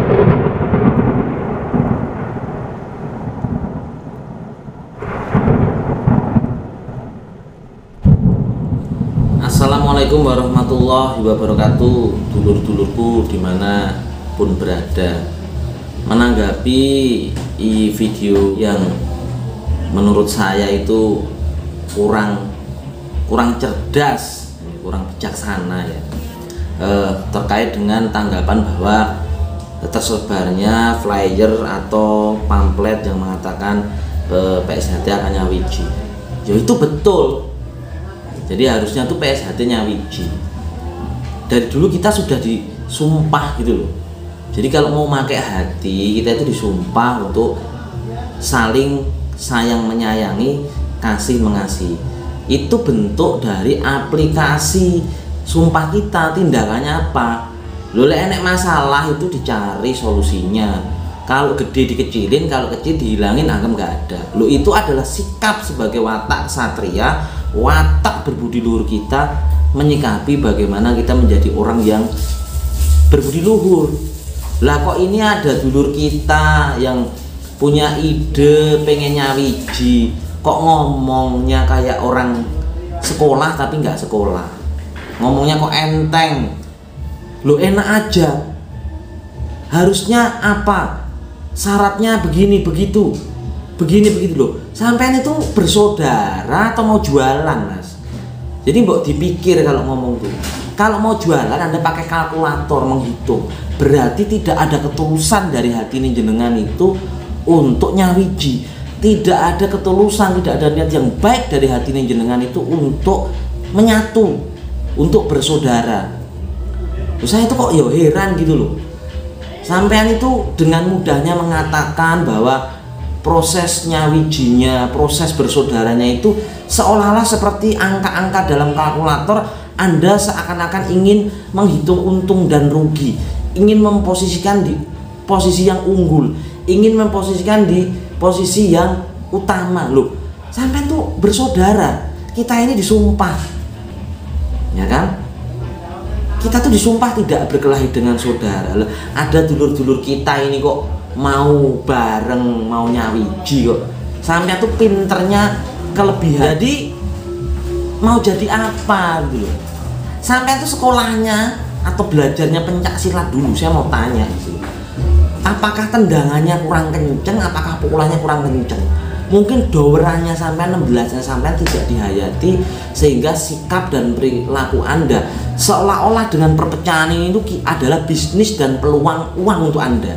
Assalamualaikum warahmatullahi wabarakatuh, dulur-dulurku dimanapun berada. Menanggapi video yang menurut saya itu kurang cerdas, kurang bijaksana ya, terkait dengan tanggapan bahwa tersebarnya flyer atau pamflet yang mengatakan PSHT akan nyawiji. Ya itu betul. Jadi harusnya tuh PSHT nyawiji. Dari dulu kita sudah disumpah gitu loh. Jadi kalau mau pakai hati, kita itu disumpah untuk saling sayang menyayangi, kasih mengasihi. Itu bentuk dari aplikasi sumpah kita. Tindakannya apa? Loh, enek masalah itu dicari solusinya. Kalau gede dikecilin, kalau kecil dihilangin, anggap nggak ada. Loh, itu adalah sikap sebagai watak satria, watak berbudi luhur kita, menyikapi bagaimana kita menjadi orang yang berbudi luhur. Lah kok ini ada dulur kita yang punya ide pengen nyawiji, kok ngomongnya kayak orang sekolah tapi nggak sekolah, ngomongnya kok enteng. Lo enak aja, harusnya apa, syaratnya begini begitu loh. Sampean itu bersaudara atau mau jualan, Mas? Jadi mbok dipikir kalau ngomong tuh. Kalau mau jualan Anda pakai kalkulator menghitung, berarti tidak ada ketulusan dari hati ini jenengan itu untuk nyawiji. Tidak ada ketulusan, tidak ada niat yang baik dari hati ini jenengan itu untuk menyatu, untuk bersaudara. Terus saya itu kok ya heran gitu loh. Sampean itu dengan mudahnya mengatakan bahwa proses nyawijinya, proses bersaudaranya itu seolah-olah seperti angka-angka dalam kalkulator. Anda seakan-akan ingin menghitung untung dan rugi, ingin memposisikan di posisi yang unggul, ingin memposisikan di posisi yang utama. Loh, sampai tuh bersaudara, kita ini disumpah, ya kan? Kita tuh disumpah tidak berkelahi dengan saudara. Loh, ada dulur-dulur kita ini kok mau bareng, mau nyawiji kok. Sampai tuh pinternya kelebihan. Jadi mau jadi apa gitu loh. Sampai tuh sekolahnya atau belajarnya pencak silat dulu, saya mau tanya gitu. Apakah tendangannya kurang kenceng, apakah pukulannya kurang kenceng? Mungkin dowerannya sampai 16-nya sampai tidak dihayati, sehingga sikap dan perilaku Anda seolah-olah dengan perpecahan ini itu adalah bisnis dan peluang uang untuk Anda.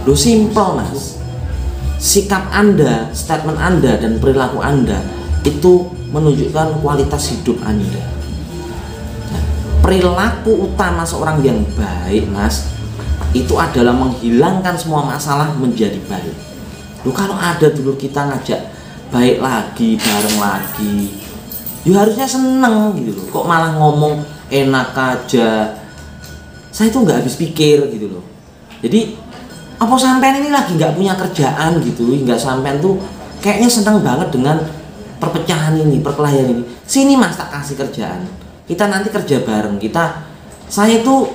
Loh, simple Mas. Sikap Anda, statement Anda dan perilaku Anda itu menunjukkan kualitas hidup Anda. Perilaku utama seorang yang baik, Mas, itu adalah menghilangkan semua masalah menjadi baik. Loh, kalau ada dulur kita ngajak baik lagi, bareng lagi, ya harusnya seneng gitu loh. Kok malah ngomong enak aja, saya itu nggak habis pikir gitu loh. Jadi apa sampean ini lagi nggak punya kerjaan gitu, hingga sampean tuh kayaknya seneng banget dengan perpecahan ini, perkelahian ini. Sini Mas, tak kasih kerjaan, kita nanti kerja bareng. Saya itu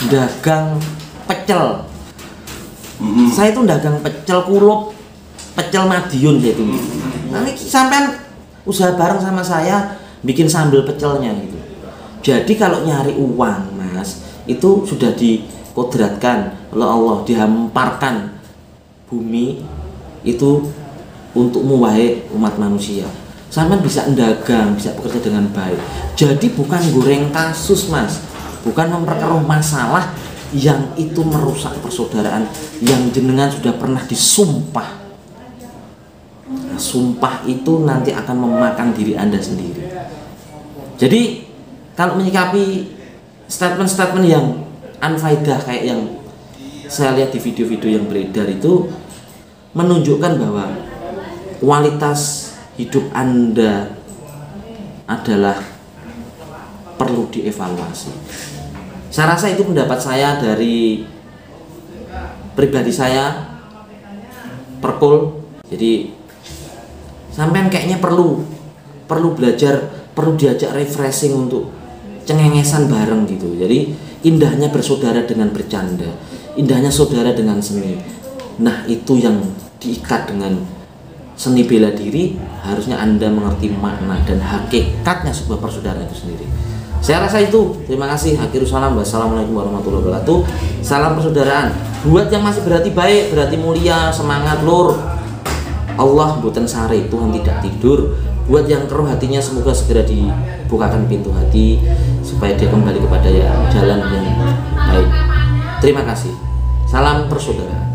dagang pecel, saya itu dagang pecel kulup, pecel Madiun gitu. Nanti sampean usaha bareng sama saya, bikin sambal pecelnya gitu. Jadi kalau nyari uang, Mas, itu sudah dikodratkan oleh Allah, dihamparkan bumi itu untukmu wahai umat manusia. Sampean bisa dagang, bisa bekerja dengan baik. Jadi bukan goreng kasus, Mas, bukan memperkeruh masalah yang itu merusak persaudaraan yang jenengan sudah pernah disumpah. Nah, sumpah itu nanti akan memakan diri Anda sendiri. Jadi kalau menyikapi statement-statement yang unfaedah kayak yang saya lihat di video-video yang beredar itu, menunjukkan bahwa kualitas hidup Anda adalah perlu dievaluasi. Saya rasa itu pendapat saya dari pribadi saya, Perkul. Jadi sampean kayaknya perlu belajar, perlu diajak refreshing untuk cengengesan bareng gitu. Jadi indahnya bersaudara dengan bercanda, indahnya saudara dengan seni. Nah, itu yang diikat dengan seni bela diri. Harusnya Anda mengerti makna dan hakikatnya sebuah persaudaraan itu sendiri. Saya rasa itu. Terima kasih. Akhirul salam. Wassalamualaikum warahmatullahi wabarakatuh. Salam persaudaraan. Buat yang masih berarti baik, berarti mulia, semangat lur. Allah mboten sare, Tuhan tidak tidur. Buat yang keruh hatinya, semoga segera dibukakan pintu hati supaya dia kembali kepada jalan yang baik. Terima kasih. Salam persaudaraan.